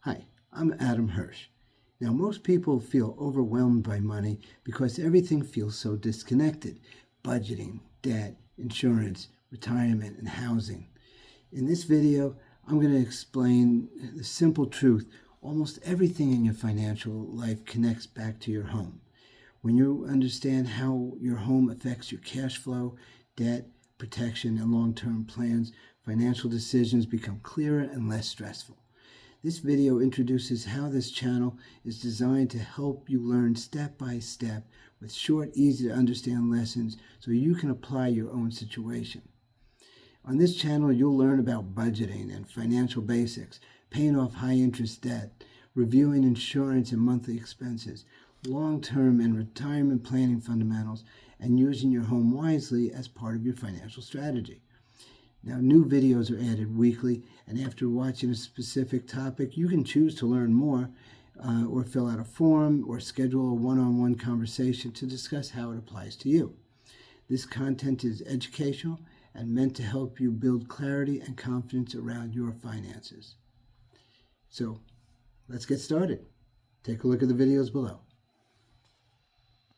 Hi, I'm Adam Hirsch. Now, most people feel overwhelmed by money because everything feels so disconnected. Budgeting, debt, insurance, retirement, and housing. In this video, I'm going to explain the simple truth. Almost everything in your financial life connects back to your home. When you understand how your home affects your cash flow, debt, protection, and long-term plans, financial decisions become clearer and less stressful. This video introduces how this channel is designed to help you learn step by step with short, easy to understand lessons so you can apply your own situation. On this channel, you'll learn about budgeting and financial basics, paying off high-interest debt, reviewing insurance and monthly expenses, long-term and retirement planning fundamentals, and using your home wisely as part of your financial strategy. Now, new videos are added weekly, and after watching a specific topic, you can choose to learn more or fill out a form or schedule a one-on-one conversation to discuss how it applies to you. This content is educational and meant to help you build clarity and confidence around your finances. So, let's get started. Take a look at the videos below.